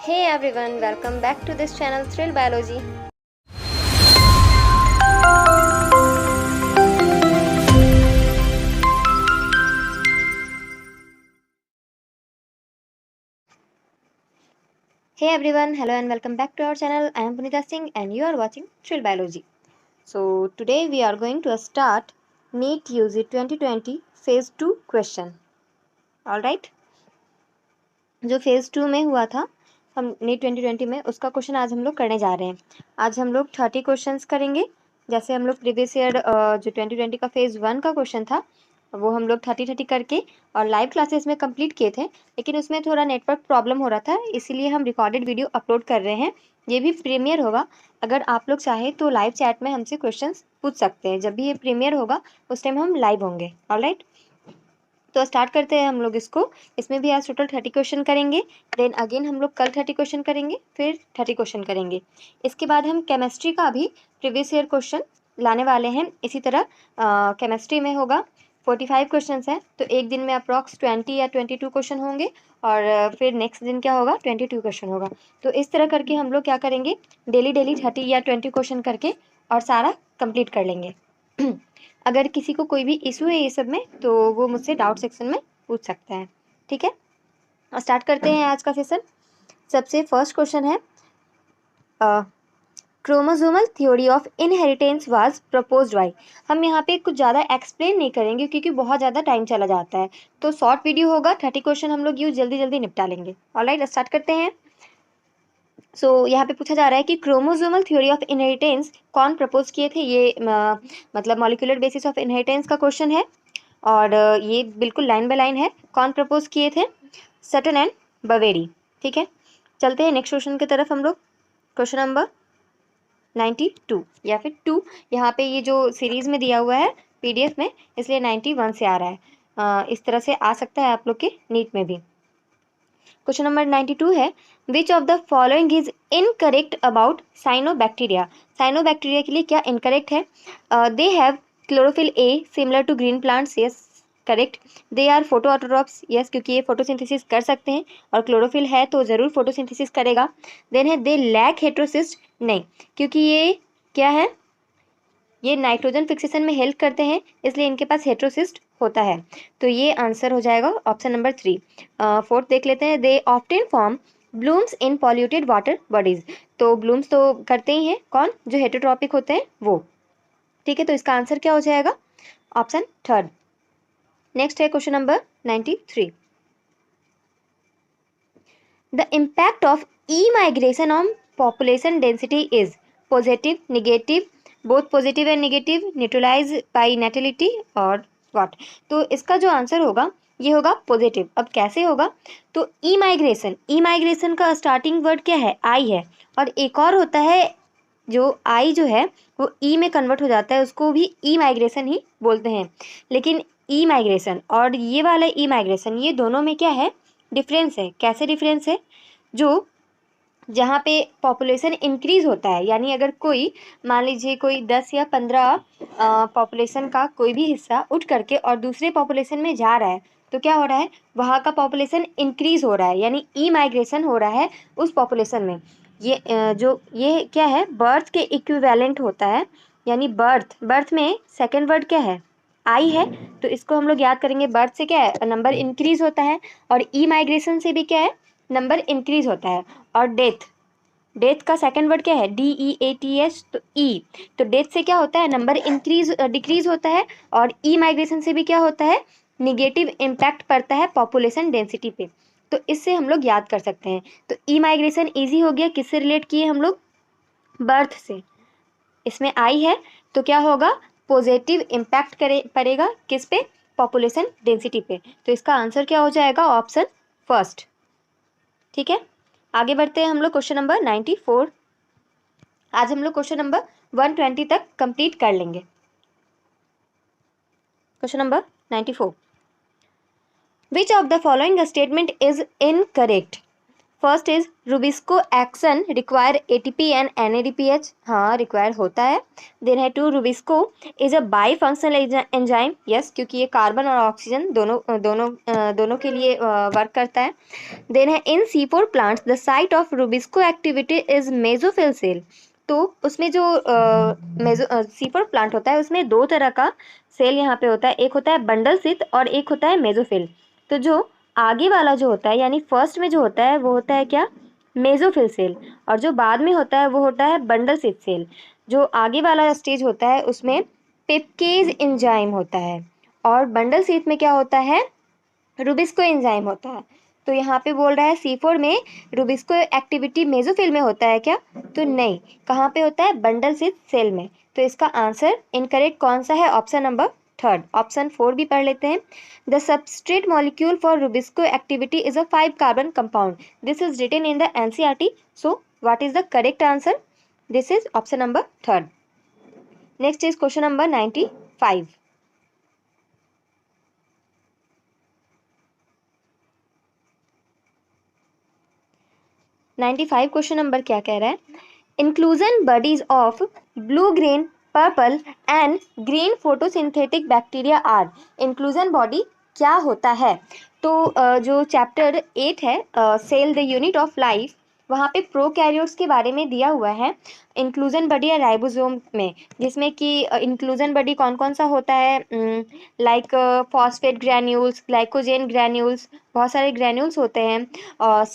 Hey everyone, welcome back to this channel Thrill Biology. Hey everyone, hello and welcome back to our channel. I am Punita Singh and you are watching Thrill Biology. So today we are going to start NEET UG 2020 Phase 2 question. Alright, जो Phase 2 में हुआ था हम NEET 2020 में, उसका question आज हम लोग करने जा रहे हैं. आज हम लोग 30 क्वेश्चंस करेंगे. जैसे हम लोग प्रीवियस ईयर जो 2020 का Phase 1 का क्वेश्चन था वो हम लोग 30 करके और लाइव क्लासेस में कंप्लीट किए थे, लेकिन उसमें थोड़ा नेटवर्क प्रॉब्लम हो रहा था, इसीलिए हम रिकॉर्डेड वीडियो अपलोड कर रहे हैं. ये भी प्रीमियर होगा. अगर आप लोग चाहें तो लाइव चैट में हमसे क्वेश्चंस पूछ सकते हैं. जब भी ये प्रीमियर होगा उस टाइम हम लाइव होंगे. ऑलराइट, तो स्टार्ट करते हैं हम लोग इसको. इसमें भी आज टोटल 30 क्वेश्चन करेंगे. देन अगेन हम लोग कल 30 क्वेश्चन करेंगे, फिर 30 क्वेश्चन करेंगे. इसके बाद हम केमिस्ट्री का भी प्रीवियस ईयर क्वेश्चन लाने वाले हैं. इसी तरह केमिस्ट्री में होगा 45 क्वेश्चन हैं, तो एक दिन में अप्रॉक्स 20 या 22 क्वेश्चन होंगे और फिर नेक्स्ट दिन क्या होगा 22 क्वेश्चन होगा. तो इस तरह करके हम लोग क्या करेंगे, डेली 30 या 20 क्वेश्चन करके और सारा कंप्लीट कर लेंगे. अगर किसी को कोई भी इशू है ये सब में तो वो मुझसे डाउट सेक्शन में पूछ सकता है. ठीक है, स्टार्ट करते हैं आज का सेशन. सबसे फर्स्ट क्वेश्चन है, chromosomal theory of inheritance was proposed bye. हम यहाँ पे कुछ ज़्यादा एक्सप्लेन नहीं करेंगे क्योंकि बहुत ज़्यादा टाइम चला जाता है, तो शॉर्ट वीडियो होगा. 30 क्वेश्चन हम लोग यूँ जल्दी जल्दी निपटा लेंगे. ऑलराइट, स्टार्ट करते हैं. सो यहाँ पे पूछा जा रहा है कि क्रोमोसोमल थ्योरी ऑफ इनहेरिटेंस कौन प्रपोज किए थे. ये मतलब मॉलिक्यूलर बेसिस ऑफ इनहेरिटेंस का क्वेश्चन है और ये बिल्कुल लाइन बाय लाइन है. कौन प्रपोज किए थे? Sutton and Boveri. ठीक है, चलते हैं नेक्स्ट क्वेश्चन की तरफ हम लोग. क्वेश्चन नंबर 92 या फिर 2, यहाँ पे ये जो सीरीज में दिया हुआ है पीडीएफ में, इसलिए 91 से आ रहा है. इस तरह से आ सकता है आप लोग के नीट में भी. क्वेश्चन नंबर 92 है, which of the following is incorrect about cyanobacteria. Cyanobacteria के लिए क्या इनकरेक्ट है? They have chlorophyll A similar to green plants. Yes, correct. They are photo autotrophs. Yes, क्योंकि ये फोटोसिंथेसिस कर सकते हैं और क्लोरोफिल है तो ज़रूर फोटोसिंथेसिस करेगा. देन है, दे लैक हेट्रोसिस्ट. नहीं, क्योंकि ये क्या है, ये नाइट्रोजन फिक्सेशन में हेल्प करते हैं, इसलिए इनके पास हेट्रोसिस्ट होता है. तो ये आंसर हो जाएगा ऑप्शन नंबर 3. फोर्थ देख लेते हैं, they often form blooms in polluted water bodies. तो ब्लूम्स तो करते ही हैं कौन, जो हेटेरोट्रॉपिक होते हैं वो. ठीक है, तो इसका आंसर क्या हो जाएगा? Option third. नेक्स्ट है question number 93. The impact of emigration on population density is positive, negative, both positive and negative, neutralise by natality और व्हाट. तो इसका जो आंसर होगा ये होगा पॉजिटिव. अब कैसे होगा? तो ई माइग्रेशन का स्टार्टिंग वर्ड क्या है? आई है. और एक और होता है जो आई जो है वो ई में कन्वर्ट हो जाता है, उसको भी ई माइग्रेशन ही बोलते हैं. लेकिन ई माइग्रेशन और ये वाला ई माइग्रेशन, ये दोनों में क्या है, डिफरेंस है. कैसे डिफरेंस है? जो जहाँ पे पॉपुलेशन इंक्रीज होता है, यानी अगर कोई मान लीजिए कोई 10 या 15 पॉपुलेशन का कोई भी हिस्सा उठ करके और दूसरे पॉपुलेशन में जा रहा है, तो क्या हो रहा है, वहाँ का पॉपुलेशन इंक्रीज हो रहा है, यानी ई माइग्रेशन हो रहा है उस पॉपुलेशन में. ये जो ये क्या है, बर्थ के इक्विवेलेंट होता है. यानी बर्थ में सेकेंड वर्ड क्या है? आई है. तो इसको हम लोग याद करेंगे, बर्थ से क्या है, नंबर इंक्रीज होता है, और ई माइग्रेशन से भी क्या है, नंबर इंक्रीज होता है. और डेथ का सेकंड वर्ड क्या है? DEATH. तो ई, तो डेथ से क्या होता है, नंबर इंक्रीज डिक्रीज होता है. और ई माइग्रेशन से भी क्या होता है, निगेटिव इम्पैक्ट पड़ता है पॉपुलेशन डेंसिटी पे. तो इससे हम लोग याद कर सकते हैं. तो ई माइग्रेशन ईजी हो गया. किससे रिलेट किए हम लोग? बर्थ से. इसमें आई है तो क्या होगा, पॉजिटिव इम्पैक्ट पड़ेगा किस पे? पॉपुलेशन डेंसिटी पे. तो इसका आंसर क्या हो जाएगा? Option first. ठीक है, आगे बढ़ते हैं हम लोग क्वेश्चन नंबर 94. आज हम लोग क्वेश्चन नंबर 120 तक कंप्लीट कर लेंगे. Question number 94. Which of the following statement is incorrect? First is rubisco action require ATP and NADPH, हाँ रिक्वायर होता है। देन है two rubisco is a bifunctional enzyme, yes क्योंकि ये कार्बन और ऑक्सीजन दोनों के लिए वर्क करता है। देन है in C4 plants the site of rubisco activity is mesophyll cell, तो उसमें जो C4 प्लांट होता है उसमें दो तरह का सेल यहाँ पे होता है, एक होता है बंडल सिथ और एक होता है मेसोफिल। तो जो आगे वाला जो होता है यानी फर्स्ट में जो होता है वो होता है क्या, मेसोफिल सेल, और जो बाद में होता है वो होता है बंडल सिथ सेल। जो आगे वाला स्टेज होता है उसमें पेप्केज एंजाइम होता है और बंडल सिथ में क्या होता है, रुबिस्को एंजाइम होता है। तो यहाँ पे बोल रहा है C4 में रुबिस्को एक्टिविटी मेसोफिल में होता है क्या, तो नहीं, कहाँ पे होता है, बंडल सिथ सेल में। तो इसका आंसर इनकरेक्ट कौन सा है, ऑप्शन नंबर थर्ड। ऑप्शन 4 भी पढ़ लेते हैं। The substrate molecule for rubisco activity is a 5 carbon compound, this is written in the NCERT, so what is the correct answer, this is option number third. Next is question number 95। 95 question number क्या कह रहा है, inclusion bodies of blue green purple and green photosynthetic bacteria are, inclusion body क्या होता है। तो जो chapter 8 है cell the unit of life, वहाँ पे प्रोकैरियोट्स के बारे में दिया हुआ है इंक्लूजन बॉडी या राइबोसोम में, जिसमें कि इंक्लूजन बॉडी कौन कौन सा होता है, like phosphate granules, glycogen granules, बहुत सारे ग्रैन्यूल्स होते हैं, और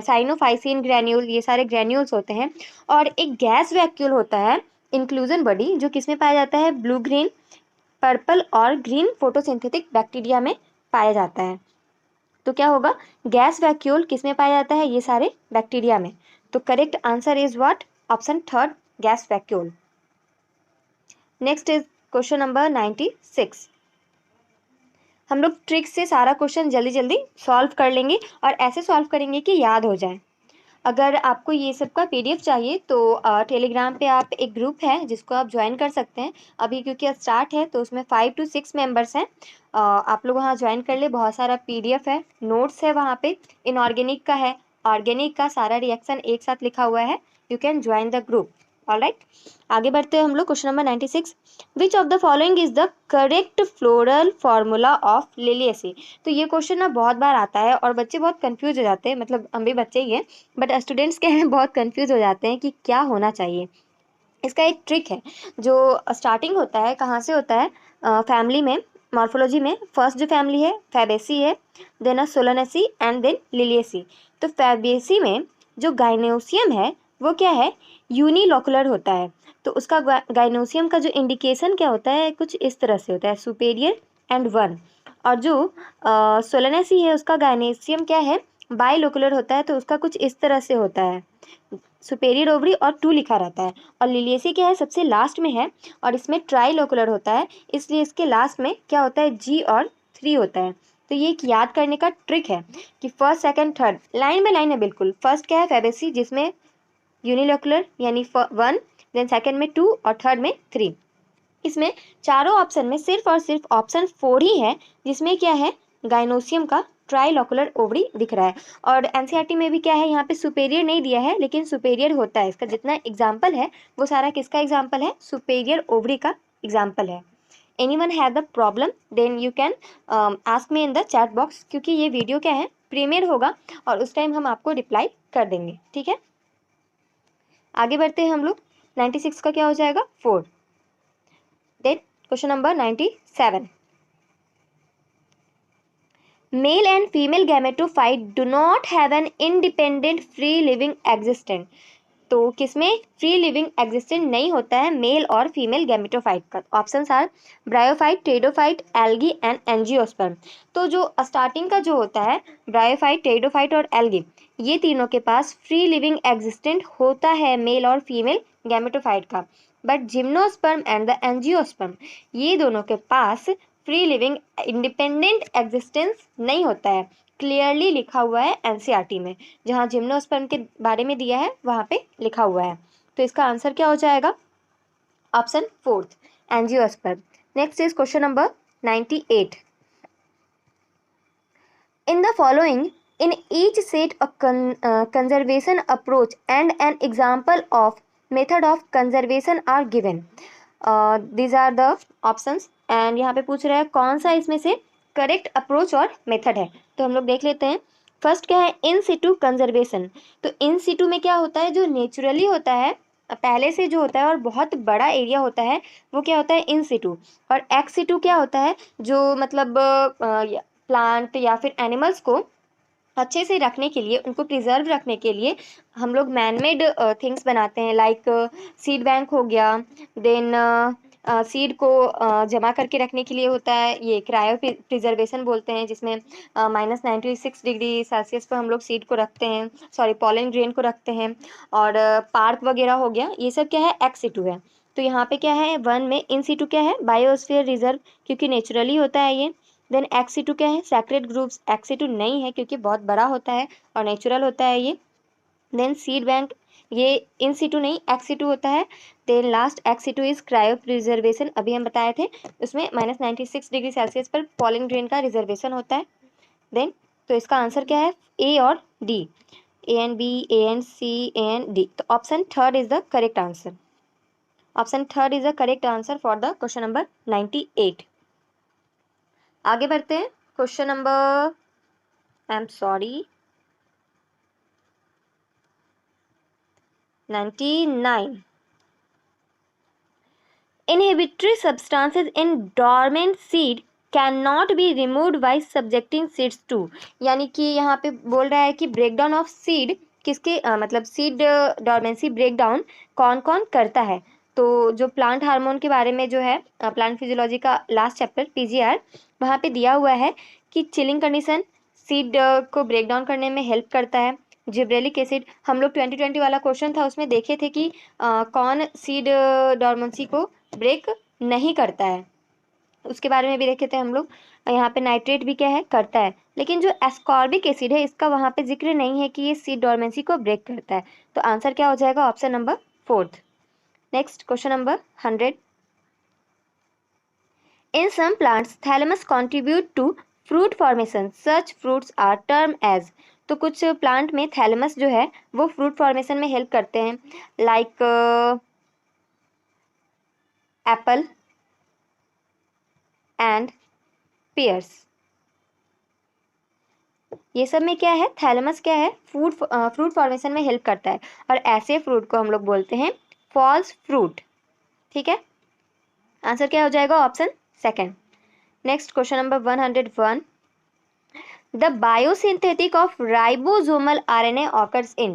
साइनोफाइसिन ग्रैन्यूल, ये सारे ग्रैन्यूल्स होते हैं। और एक गैस वैक्यूल होता है इंक्लूजन बॉडी, जो किसमें पाया जाता है, ब्लू ग्रीन पर्पल और ग्रीन फोटोसिंथेटिक बैक्टीरिया में पाया जाता है। तो क्या होगा, गैस वैक्यूल किसमें पाया जाता है, ये सारे बैक्टीरिया में। तो correct answer is what, option third, gas vacuole. Next is question number 96। हम लोग ट्रिक से सारा क्वेश्चन जल्दी जल्दी सॉल्व कर लेंगे और ऐसे सॉल्व करेंगे कि याद हो जाए। अगर आपको ये सब का PDF चाहिए तो टेलीग्राम पे आप एक ग्रुप है जिसको आप ज्वाइन कर सकते हैं अभी, क्योंकि स्टार्ट है तो उसमें 5 to 6 मेंबर्स हैं। आप लोग वहाँ ज्वाइन कर ले, बहुत सारा PDF है, नोट्स है वहाँ पे, इनऑर्गेनिक का है, ऑर्गेनिक का सारा रिएक्शन एक साथ लिखा हुआ है। You can join the group. Alright, आगे बढ़ते हैं हम लोग। Question number 96, which of the following is the correct floral formula of Liliaceae. तो ये क्वेश्चन ना बहुत बार आता है और बच्चे बहुत कंफ्यूज हो जाते हैं, मतलब हम भी बच्चे ही हैं बट स्टूडेंट्स के हैं बहुत कंफ्यूज हो जाते हैं कि क्या होना चाहिए। इसका एक ट्रिक है, जो स्टार्टिंग होता है कहाँ से होता है, फैमिली में, मॉर्फोलॉजी में फर्स्ट जो फैमिली है फैबेसी है, then solanaceae and then liliaceae. तो फैबेसी में जो गाइनोसियम है वो क्या है, यूनिलोकुलर होता है। तो उसका गाइनोसियम का जो इंडिकेशन क्या होता है, कुछ इस तरह से होता है, सुपेरियर एंड 1। और जो सोलानेसी है उसका गाइनोसियम क्या है, बाइलोकुलर होता है, तो उसका कुछ इस तरह से होता है, सुपेरियर ओवरी और 2 लिखा रहता है। और लिलिएसी क्या है, सबसे लास्ट में है और इसमें ट्राइलोकुलर होता है, इसलिए इसके लास्ट में क्या होता है, G और 3 होता है। तो ये एक याद करने का ट्रिक है कि first second third line by line है बिल्कुल। फर्स्ट क्या है, फैबेसी, जिसमें यूनिलोकुलर यानी 1, देन सेकंड में 2 और थर्ड में 3। इसमें चारों ऑप्शन में सिर्फ और सिर्फ ऑप्शन 4 ही है जिसमें क्या है, गाइनोसियम का ट्राइलोकुलर ओवरी दिख रहा है। और NCERT में भी क्या है, यहाँ पे सुपेरियर नहीं दिया है लेकिन सुपेरियर होता है, इसका जितना एग्जाम्पल है वो सारा किसका एग्जाम्पल है, सुपेरियर ओवरी का एग्जाम्पल है। Anyone have the problem then you can ask me in the chat box, क्योंकि ये वीडियो क्या है, प्रीमियर होगा और उस टाइम हम आपको रिप्लाई कर देंगे, ठीक है। आगे बढ़ते हैं हम लोग, 96 का क्या हो जाएगा, 4। Then question number 97, male and female gametophyte do not have an independent free living existent. तो किसमें फ्री लिविंग एग्जिस्टेंट नहीं होता है मेल और फीमेल गैमेटोफाइट का, options are bryophyte, pteridophyte, algae and angiosperm. तो जो स्टार्टिंग का जो होता है ब्रायोफाइट, टेरिडोफाइट और एल्गी, ये तीनों के पास फ्री लिविंग एग्जिस्टेंट होता है मेल और फीमेल गैमेटोफाइट का। But gymnosperm and the angiosperm, ये दोनों के पास फ्री लिविंग इंडिपेंडेंट एग्जिस्टेंस नहीं होता है, क्लियरली लिखा हुआ है NCERT में, जहाँ जिम्नोस्पर्म के बारे में दिया है वहाँ पे लिखा हुआ है। तो इसका आंसर क्या हो जाएगा, option 4, angiosperm. Next is question number 98, in the following In each set a conservation approach and an example of method of conservation are given. These are the options and यहाँ पे पूछ रहा है कौन सा इसमें से करेक्ट अप्रोच और मेथड है, तो हम लोग देख लेते हैं। फर्स्ट क्या है, इन सिटू कंजर्वेशन। तो इन सिटू में क्या होता है, जो नेचुरली होता है पहले से जो होता है और बहुत बड़ा एरिया होता है वो क्या होता है इन सिटू। और एक्स सिटू क्या होता है, जो मतलब प्लांट या फिर एनिमल्स को अच्छे से रखने के लिए, उनको प्रिजर्व रखने के लिए हम लोग मैनमेड थिंग्स बनाते हैं, लाइक सीड बैंक हो गया। देन सीड को जमा करके रखने के लिए होता है ये क्रायो प्रिजर्वेशन बोलते हैं, जिसमें -96 डिग्री सेल्सियस पर हम लोग सीड को रखते हैं, सॉरी पॉलन ग्रेन को रखते हैं। और पार्क वगैरह हो गया, ये सब क्या है एक्स सिटू है। तो यहाँ पे क्या है वन में इन सिटू क्या है बायोस्फीयर रिजर्व, क्योंकि नेचुरली होता है ये। देन एक्स2 क्या है सैक्रेड ग्रुप्स, एक्स2 नहीं है क्योंकि बहुत बड़ा होता है और नेचुरल होता है ये। देन सीड बैंक, ये इन सिटू नहीं एक्स2 होता है। देन लास्ट एक्स2 इज क्रायो प्रिजर्वेशन, अभी हम बताए थे, उसमें -96 डिग्री सेल्सियस पर पॉलन ग्रेन का रिजर्वेशन होता है। देन तो इसका आंसर क्या है ए और D, A and B, A and C, A and D. तो option third is the correct answer. Option third is the correct answer for the question number 98। आगे बढ़ते हैं question number, I am sorry, 99। Inhibitory substances in dormant seed cannot be removed by subjecting seeds to, यानी कि यहाँ पे बोल रहा है कि ब्रेकडाउन ऑफ सीड किसके मतलब सीड डॉर्मेंसी ब्रेकडाउन कौन कौन करता है। तो जो प्लांट हार्मोन के बारे में जो है प्लांट फिजियोलॉजी का लास्ट चैप्टर पीजीआर, वहाँ पे दिया हुआ है कि चिलिंग कंडीशन सीड को ब्रेक डाउन करने में हेल्प करता है। जिब्रेलिक एसिड, हम लोग 2020 वाला क्वेश्चन था उसमें देखे थे कि कौन सीड डॉर्मेंसी को ब्रेक नहीं करता है, उसके बारे में भी देखे थे हम लोग। यहाँ पे नाइट्रेट भी क्या है करता है, लेकिन जो एस्कॉर्बिक एसिड है इसका वहाँ पे जिक्र नहीं है कि ये सीड डॉर्मेंसी को ब्रेक करता है। तो आंसर क्या हो जाएगा option number fourth. Next question number 100। In some plants, thalamus contribute to fruit formation. Such fruits are termed as, तो कुछ प्लांट में थैलेमस जो है वो फ्रूट फॉर्मेशन में हेल्प करते हैं, लाइक एप्पल एंड पेयर्स। ये सब में क्या है थैलेमस क्या है फ्रूट फॉर्मेशन में हेल्प करता है, और ऐसे फ्रूट को हम लोग बोलते हैं फॉल्स फ्रूट। ठीक है, आंसर क्या हो जाएगा option second. Next question number 101। The biosynthetic of ribosomal RNA occurs in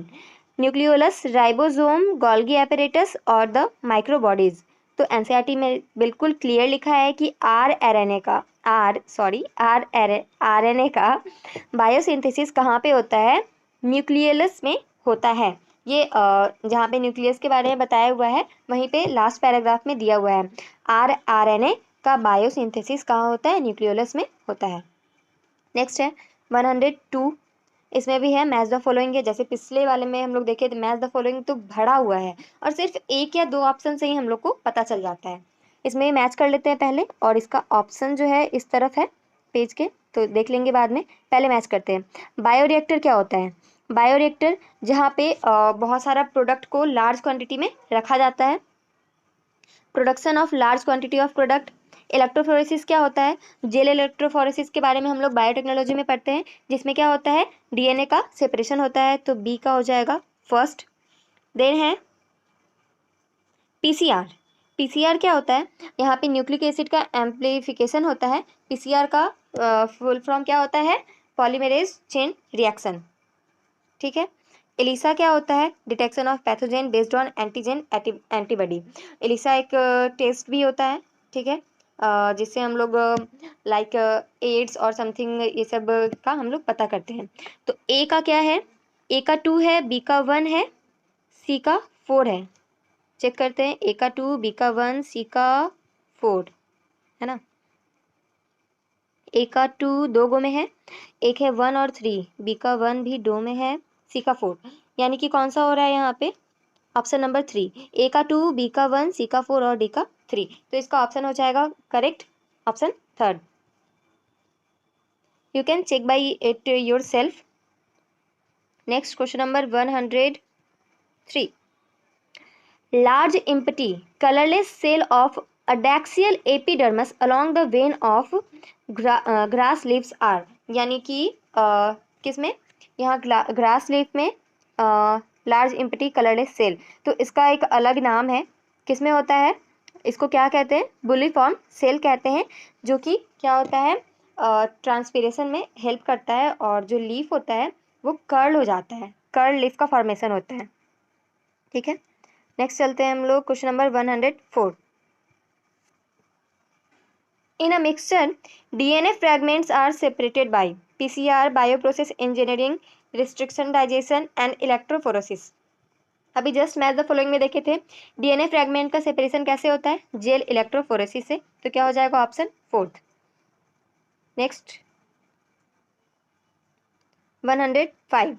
nucleolus, ribosome, Golgi apparatus और the microbodies। तो एनसीईआरटी में बिल्कुल क्लियर लिखा है कि आरएनए का बायोसिंथेसिस कहाँ पे होता है, न्यूक्लियस में होता है। ये जहाँ पे न्यूक्लियस के बारे में बताया हुआ है वहीं पे लास्ट पैराग्राफ में दिया हुआ है, आरएनए का बायोसिंथेसिस कहाँ होता है, न्यूक्लियोलस में होता है। नेक्स्ट है 102। इसमें भी है मैच द फॉलोइंग है, जैसे पिछले वाले में हम लोग देखे थे मैच द फॉलोइंग तो भरा हुआ है और सिर्फ एक या दो ऑप्शन से ही हम लोग को पता चल जाता है। इसमें मैच कर लेते हैं पहले, और इसका ऑप्शन जो है इस तरफ है पेज के, तो देख लेंगे बाद में, पहले मैच करते हैं। बायोरिएक्टर क्या होता है, बायोरिएक्टर जहाँ पे बहुत सारा प्रोडक्ट को लार्ज क्वांटिटी में रखा जाता है, production of large quantity of product. Electrophoresis क्या होता है, जेल इलेक्ट्रोफोरेसिस के बारे में हम लोग बायोटेक्नोलॉजी में पढ़ते हैं, जिसमें क्या होता है डीएनए का सेपरेशन होता है, तो बी का हो जाएगा फर्स्ट। देन है पीसीआर। पीसीआर क्या होता है, यहाँ पे न्यूक्लिक एसिड का एम्प्लीफिकेशन होता है। पीसीआर का फुल फॉर्म क्या होता है, पॉलीमरेज चेन रिएक्शन। ठीक है, एलिसा क्या होता है, detection of pathogen based on antigen antibody. ELISA एक टेस्ट भी होता है, ठीक है, जिससे हम लोग लाइक एड्स और समथिंग ये सब का हम लोग पता करते हैं। तो ए का क्या है, ए का 2 है, बी का 1 है, सी का 4 है। चेक करते हैं, ए का 2, बी का 1, सी का 4 है ना। ए का 2 दो गो में है, एक है 1 और 3, बी का 1 भी 2 में है, सी का 4, यानी कि कौन सा हो रहा है यहाँ पे ऑप्शन नंबर 3, ए का 2, बी का 1, सी का 4 और डी का 3। तो इसका ऑप्शन हो जाएगा correct option third. You can check by it yourself. Next question number 103. Large empty colorless cell of adaxial epidermis along the vein of grass leaves are, यानी कि किसमें, यहाँ ग्रास लीफ में लार्ज एम्प्टी कलरलेस सेल, तो इसका एक अलग नाम है, किसमें होता है, इसको क्या कहते हैं, बुलिफॉर्म सेल कहते हैं, जो कि क्या होता है, ट्रांसपीरेशन में हेल्प करता है, और जो लीफ होता है वो कर्ल हो जाता है, कर्ल लीफ का फॉर्मेशन होता है। ठीक है, नेक्स्ट चलते हैं हम लोग question number 104. In a mixture DNA fragments are separated by PCR, bioprocess engineering, restriction digestion and electrophoresis. अभी जस्ट मैच द फॉलोइंग में देखे थे, डीएनए फ्रैगमेंट का सेपरेशन कैसे होता है, जेल इलेक्ट्रोफोरेसिस से, तो क्या हो जाएगा option 4. Next 105.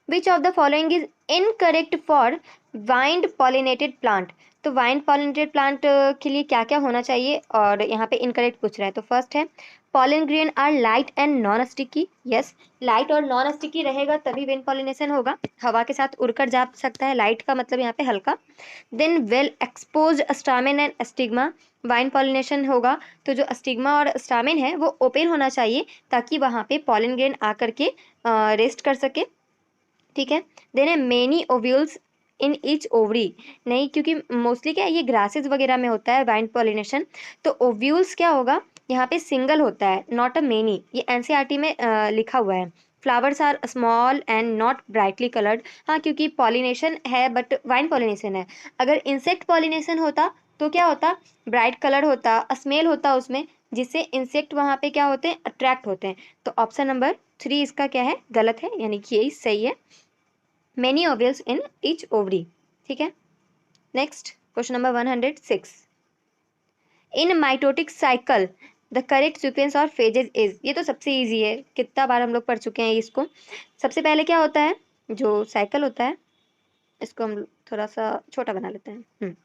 Which of the following is incorrect for wind pollinated plant, तो वाइंड पॉलिनेटेड प्लांट के लिए क्या क्या होना चाहिए, और यहाँ पे इनकरेक्ट पूछ रहा है, तो फर्स्ट है pollen grain are light and non sticky, yes, light और नॉन स्टिकी रहेगा तभी वेन पॉलिनेशन होगा, हवा के साथ उड़कर जा सकता है, लाइट का मतलब यहाँ पे हल्का। Then well expose stamen and stigma, when pollination होगा तो जो स्टिग्मा और स्टामेन है वो ओपन होना चाहिए ताकि वहाँ पे पॉलन ग्रेन आकर के रेस्ट कर सके। ठीक है, देन है many ovules in each ovary, नहीं क्योंकि मोस्टली क्या है ये ग्रासेस वगैरह में होता है वाइंड पॉलिनेशन, तो ओव्यूल्स क्या होगा यहाँ पे सिंगल होता है, नॉट अ मेनी, ये एनसीईआरटी में लिखा हुआ है। Flowers are small and not brightly coloured, हाँ क्योंकि पॉलिनेशन है बट वाइंड पॉलिनेशन है, अगर इंसेक्ट पॉलिनेशन होता तो क्या होता, ब्राइट कलर होता, स्मेल होता उसमें, जिससे इंसेक्ट वहाँ पे क्या होते हैं, अट्रैक्ट होते हैं, तो ऑप्शन नंबर 3 इसका क्या है, गलत है, यानी कि यही सही है, many ovules in each ovary. ठीक है, next question number 106. In mitotic cycle the correct sequence और फेजेज इज, ये तो सबसे इजी है, कितना बार हम लोग पढ़ चुके हैं इसको। सबसे पहले क्या होता है, जो साइकिल होता है इसको हम थोड़ा सा छोटा बना लेते हैं,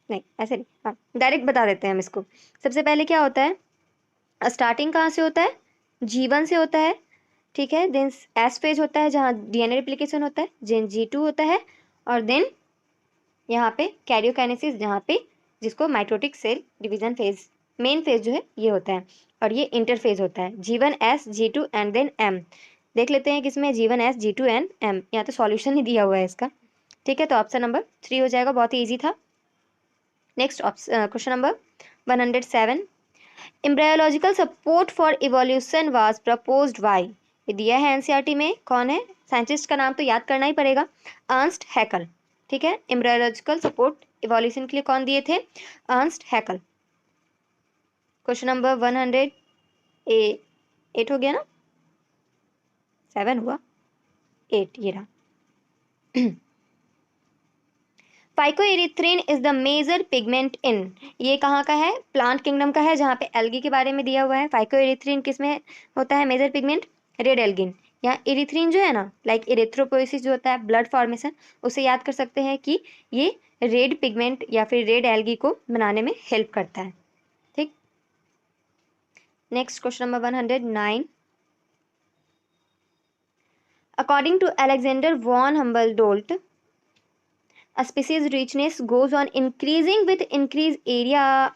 नहीं ऐसे नहीं, हाँ डायरेक्ट बता देते हैं हम इसको। सबसे पहले क्या होता है, स्टार्टिंग कहाँ से होता है, G1 से होता है, ठीक है, देन एस फेज होता है जहाँ डीएनए रिप्लिकेशन होता है, देन G2 होता है, और देन यहाँ पे कैरियोकाइनेसिस जहाँ पे जिसको mitotic cell division phase, main phase जो है ये होता है, और ये इंटरफेज होता है, G1S G2 and then M। देख लेते हैं किसमें G1S G2 एंड M, यहाँ तो सॉल्यूशन ही दिया हुआ है इसका। ठीक है, तो ऑप्शन नंबर 3 हो जाएगा, बहुत ही ईजी था। Next question number 107. Embryological support for evolution was proposed by, ये दिया है एनसीईआरटी में, कौन है, साइंटिस्ट का नाम तो याद करना ही पड़ेगा, अर्नस्ट हैकल। ठीक है, एम्ब्रायोलॉजिकल सपोर्ट इवोल्यूशन के लिए कौन दिए थे, अर्नस्ट हैकल। क्वेश्चन नंबर 108 हो गया ना, 7 हुआ, 8 ये रहा। Phycoerythrin is the major pigment in, ये कहाँ का है, प्लांट किंगडम का है, जहाँ पे एल्गी के बारे में दिया हुआ है। फाइकोएरिथ्रिन किसमें होता है मेजर पिगमेंट, रेड एल्गिन। यहाँ इरिथ्रिन जो है ना, लाइक इरिथ्रोपोइसिस जो होता है ब्लड फॉर्मेशन, उसे याद कर सकते हैं कि ये रेड पिगमेंट या फिर रेड एल्गी को बनाने में हेल्प करता है। ठीक, next question number 109. According to Alexander von Humboldt, a species richness goes on increasing with increased area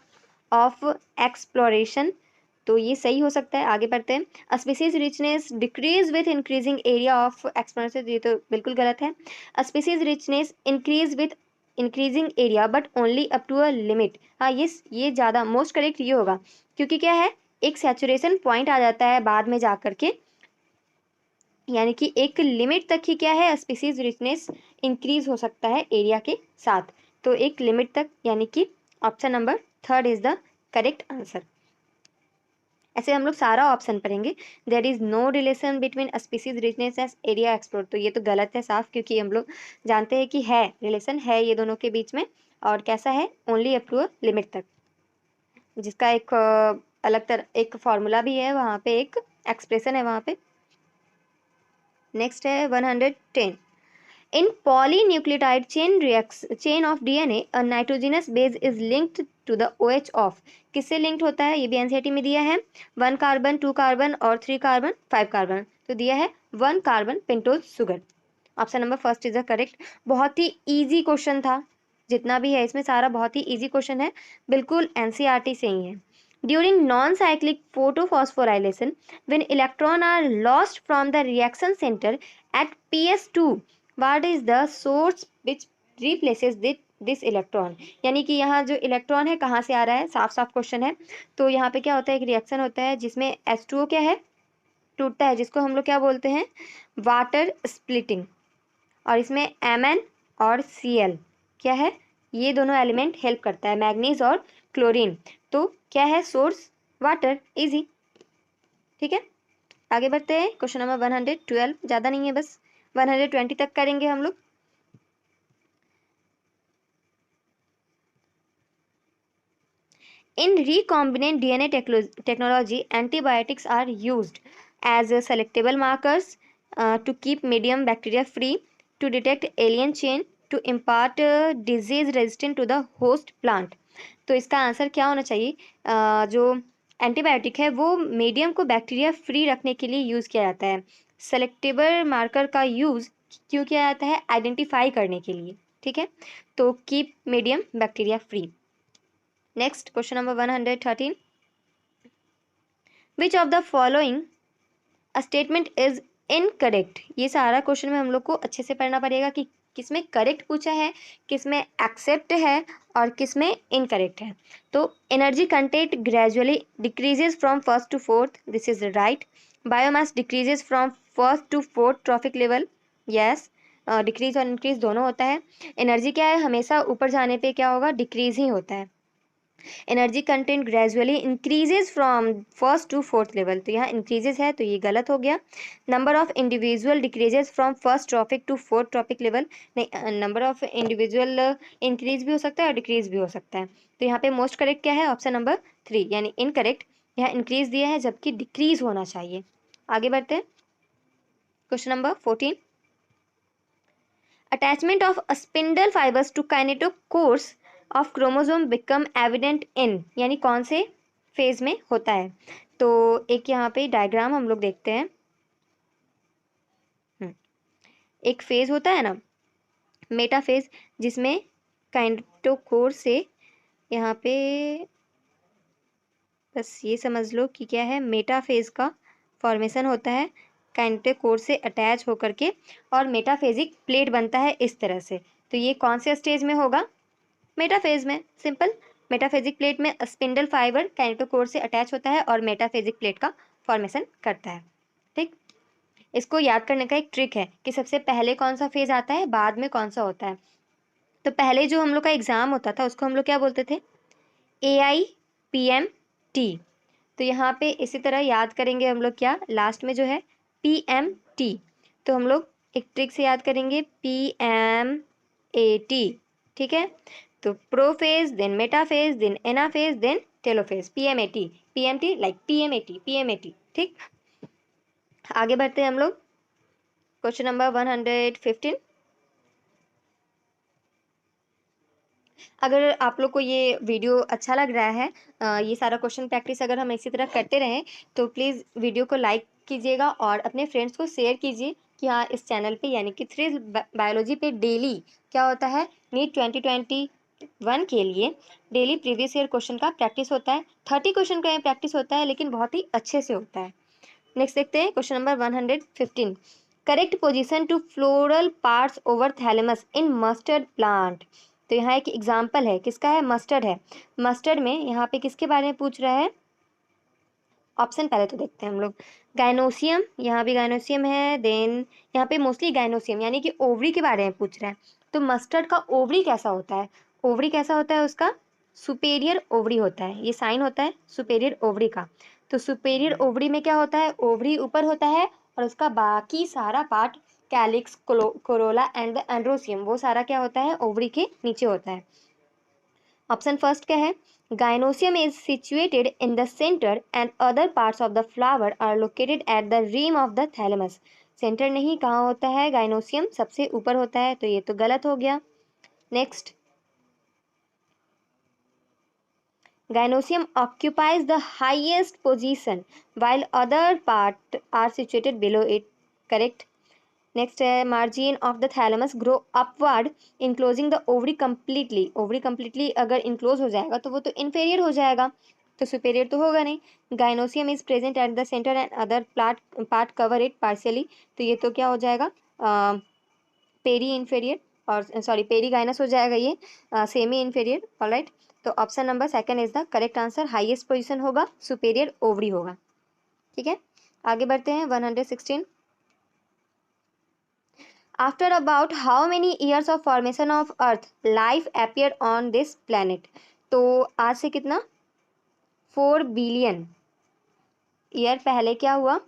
of exploration, तो ये सही हो सकता है, आगे बढ़ते हैं। a species richness decrease with increasing area of exploration, ये तो बिल्कुल गलत है। a species richness increase with increasing area but only up to a limit, हाँ ये ज़्यादा मोस्ट करेक्ट ये होगा, क्योंकि क्या है एक सैचुरेशन पॉइंट आ जाता है बाद में जा करके, यानी कि एक लिमिट तक ही क्या है स्पीसीज रिचनेस इंक्रीज हो सकता है एरिया के साथ, तो एक लिमिट तक, यानी कि option number 3 is the correct answer. ऐसे हम लोग सारा ऑप्शन पढ़ेंगे। There is no relation between species richness and area explore, तो ये तो गलत है साफ, क्योंकि हम लोग जानते हैं कि है रिलेशन है ये दोनों के बीच में, और कैसा है only up to a limit तक, जिसका एक अलग तरह एक फॉर्मूला भी है वहाँ पे, एक एक्सप्रेशन है वहाँ पे। नेक्स्ट है 110. In polynucleotide chain of DNA, a nitrogenous base is linked to the OH of, किससे लिंक्ड होता है, ये भी एनसीईआरटी में दिया है, 1 कार्बन, 2 कार्बन और 3 कार्बन, 5 कार्बन, तो दिया है 1 carbon pentose sugar. Option number first is the correct. बहुत ही इजी क्वेश्चन था, जितना भी है इसमें सारा बहुत ही इजी क्वेश्चन है, बिल्कुल एनसीईआरटी से ही है। During non cyclic photophosphorylation when electron are lost from the reaction centre at PS2 what is the source which replaces this electron. यानी कि यहाँ जो इलेक्ट्रॉन है कहाँ से आ रहा है, साफ साफ क्वेश्चन है। तो यहाँ पे क्या होता है, एक रिएक्शन होता है जिसमें H2O क्या है, टूटता है, जिसको हम लोग क्या बोलते हैं, वाटर स्प्लिटिंग। और इसमें Mn और Cl क्या है, ये दोनों एलिमेंट हेल्प करता है, मैग्नीज और क्लोरीन। तो क्या है सोर्स, वाटर, इजी। ठीक है, आगे बढ़ते हैं। क्वेश्चन नंबर 112, ज़्यादा नहीं है, बस 120 तक करेंगे हम लोग। In recombinant DNA technology, antibiotics are used as selectable markers to keep medium bacteria free, to detect alien chain, to impart disease resistant to the host plant। तो इसका आंसर क्या होना चाहिए, जो एंटीबायोटिक है वो मीडियम को बैक्टीरिया फ्री रखने के लिए यूज़ किया जाता है। सेलेक्टेबल मार्कर का यूज़ क्यों किया जाता है, आइडेंटिफाई करने के लिए। ठीक है, तो keep medium bacteria free. Next question number 113, which of the following statement is incorrect. ये सारा क्वेश्चन में हम लोग को अच्छे से पढ़ना पड़ेगा कि किसमें करेक्ट पूछा है, किसमें एक्सेप्ट है और किसमें इनकरेक्ट है। तो energy content gradually decreases from first to fourth, this is right. Biomass decreases from first to fourth trophic level, yes, decrease और इंक्रीज दोनों होता है। एनर्जी क्या है, हमेशा ऊपर जाने पे क्या होगा, डिक्रीज ही होता है। Energy content gradually increases from first to fourth level, तो यहाँ इंक्रीजेज है तो ये गलत हो गया। Number of individual decreases from first trophic to fourth trophic level, नहीं, नंबर ऑफ इंडिविजुअल इंक्रीज भी हो सकता है और डिक्रीज भी हो सकता है। तो यहाँ पे मोस्ट करेक्ट क्या है, ऑप्शन नंबर 3 यानी इनकरेक्ट। यहाँ इंक्रीज दिया है जबकि डिक्रीज होना चाहिए। आगे बढ़ते हैं। Question number 14, attachment of spindle fibres to kinetochores of chromosome become evident in, यानी कौन से फेज में होता है। तो एक यहाँ पे डायग्राम हम लोग देखते हैं। एक फेज होता है ना, मेटाफेज, जिसमें काइनेटोकोर से यहाँ पे बस ये समझ लो कि क्या है, मेटाफेज का फॉर्मेशन होता है काइनेटोकोर से अटैच होकर के, और मेटाफेजिक प्लेट बनता है इस तरह से। तो ये कौन से स्टेज में होगा, मेटाफेज में। सिंपल, मेटाफेजिक प्लेट में स्पिंडल फाइबर काइनेटोकोर से अटैच होता है और मेटाफेजिक प्लेट का फॉर्मेशन करता है। ठीक, इसको याद करने का एक ट्रिक है कि सबसे पहले कौन सा फेज आता है, बाद में कौन सा होता है। तो पहले जो हम लोग का एग्जाम होता था उसको हम लोग क्या बोलते थे, AIPMT। तो यहाँ पे इसी तरह याद करेंगे हम लोग, क्या लास्ट में जो है PMT। तो हम लोग एक ट्रिक से याद करेंगे, PMAT। ठीक है, तो prophase, then metaphase, then anaphase, then telophase, PMAT, PMT like PMAT। ठीक, आगे बढ़ते हैं हम लोग। क्वेश्चन नंबर 115, अगर आप लोग को ये वीडियो अच्छा लग रहा है, ये सारा क्वेश्चन प्रैक्टिस अगर हम इसी तरह करते रहें, तो प्लीज़ वीडियो को लाइक कीजिएगा और अपने फ्रेंड्स को शेयर कीजिए कि हाँ, इस चैनल पे यानी कि थ्रिल बायोलॉजी पे डेली क्या होता है, नीट 2021 के लिए डेली प्रीवियस ईयर क्वेश्चन का प्रैक्टिस होता है। 30 क्वेश्चन का प्रैक्टिस होता है, लेकिन बहुत ही अच्छे से होता है। नेक्स्ट देखते हैं question number 115, correct position to floral parts over thalamus in mustard plant. तो यहाँ एक एग्जाम्पल है, किसका है, मस्टर्ड है। मस्टर्ड में यहाँ पे किसके बारे में पूछ रहा है, ऑप्शन पहले तो देखते हैं हम लोग। गाइनोसियम, यहाँ भी गाइनोसियम है, देन यहाँ पे मोस्टली गाइनोसियम यानी कि ओवरी के बारे में पूछ रहा है। तो मस्टर्ड का ओवरी कैसा होता है, ओवरी कैसा होता है उसका, सुपेरियर ओवरी होता है, ये साइन होता है सुपेरियर ओवरी का। तो सुपेरियर ओवरी में क्या होता है, ओवरी ऊपर होता है और उसका बाकी सारा part, calyx, Corolla and the androecium, वो सारा क्या होता है, ओवरी के नीचे होता है। ऑप्शन फर्स्ट क्या है, gynoecium is situated in the centre and other parts of the flower are located at the rim of the thalamus. Centre नहीं, कहाँ होता है, गाइनोसियम सबसे ऊपर होता है, तो ये तो गलत हो गया। Next, Gynosium occupies the highest position while other part are situated below it. Correct. Next है margin of the thalamus grow upward enclosing the ovary completely. Ovary completely अगर इनक्लोज हो जाएगा तो वो तो इन्फेरियर हो जाएगा, तो सुपेरियर तो होगा नहीं. Gynoecium is present at the centre and other part cover it partially. तो ये तो क्या हो जाएगा, पेरी इन्फेरियर और सॉरी पेरी गाइनस हो जाएगा ये, सेमी इन्फेरियर. ऑलराइट, तो option number second is the correct answer. Highest position होगा, सुपेरियर ओवरी होगा. ठीक है, आगे बढ़ते हैं. 116. After about how many years of formation of Earth, life appeared on this planet? तो आज से कितना 4 बिलियन ईयर पहले क्या हुआ,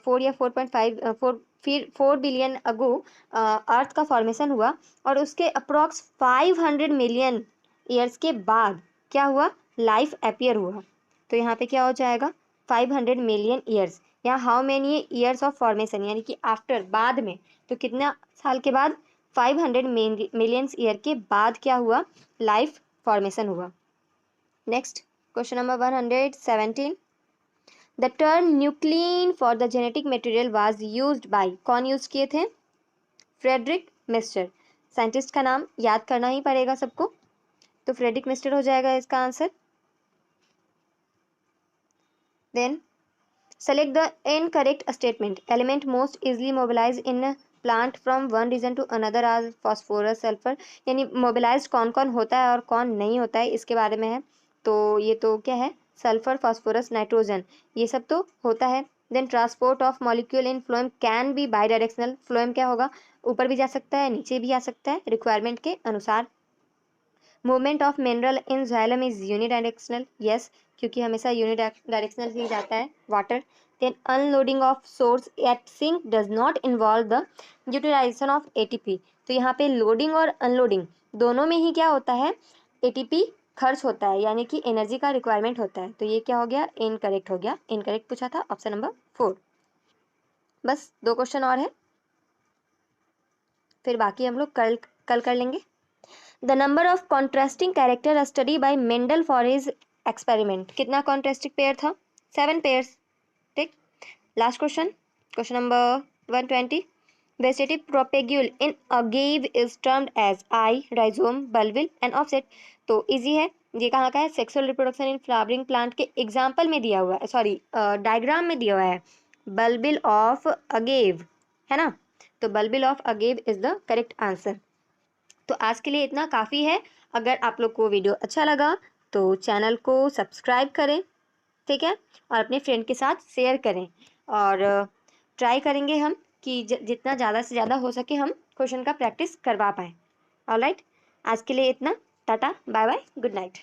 4 या 4.5 फिर 4 बिलियन अगो अर्थ का फॉर्मेशन हुआ, और उसके अप्रॉक्स 500 मिलियन ईयर्स के बाद क्या हुआ, लाइफ अपीयर हुआ. तो यहाँ पे क्या हो जाएगा 500 मिलियन ईयर्स. यहाँ how many years of formation यानी कि आफ्टर बाद में, तो कितना साल के बाद 500 मिलियंस ईयर के बाद क्या हुआ, लाइफ फॉर्मेशन हुआ. Next question number 117. The term nucleon for the genetic material was used by, कौन यूज किए थे, फ्रेडरिक मिस्टर. साइंटिस्ट का नाम याद करना ही पड़ेगा सबको, तो फ्रेडरिक मिस्टर हो जाएगा इसका answer. Then select the incorrect statement. Element most easily mobilized in a plant from one region to another are phosphorus, sulfur. यानी mobilized कौन कौन होता है और कौन नहीं होता है इसके बारे में है. तो ये तो क्या है, सल्फर, फास्फोरस, नाइट्रोजन, ये सब तो होता है. Then transport of molecule in phloem can be bidirectional. Phloem क्या होगा, ऊपर भी जा सकता है नीचे भी आ सकता है रिक्वायरमेंट के अनुसार. Movement of mineral in xylem is unidirectional. Yes, क्योंकि हमेशा यूनिडायरेक्शनल ही जाता है water. Then unloading of source at sink does not involve the utilisation of ATP. तो यहाँ पे लोडिंग और अनलोडिंग दोनों में ही क्या होता है, एटीपी खर्च होता है, यानी कि एनर्जी का रिक्वायरमेंट होता है. तो ये क्या हो गया, इनकरेक्ट हो गया. इनकरेक्ट पूछा था ऑप्शन नंबर 4. बस 2 क्वेश्चन और है, फिर बाकी हम लोग कल कर लेंगे. The number of contrasting character study by Mendel for his experiment. कितना कॉन्ट्रास्टिंग पेयर था, 7 पेयर्स. ठीक, last question, question number 120. Vegetative propagule in agave is termed as eye, rhizome, bulbil and offset. तो इजी है, ये कहाँ का है, sexual reproduction in flowering plant के एग्जाम्पल में दिया हुआ है, सॉरी डायग्राम में दिया हुआ है, बल्बिल ऑफ अगेव है ना. तो bulbil of agave is the correct answer. तो आज के लिए इतना काफ़ी है. अगर आप लोग को वीडियो अच्छा लगा तो चैनल को सब्सक्राइब करें, ठीक है, और अपने फ्रेंड के साथ शेयर करें. और ट्राई करेंगे हम कि जितना ज़्यादा से ज़्यादा हो सके हम क्वेश्चन का प्रैक्टिस करवा पाएँ. ऑलराइट, आज के लिए इतना. Tata, bye bye, good night.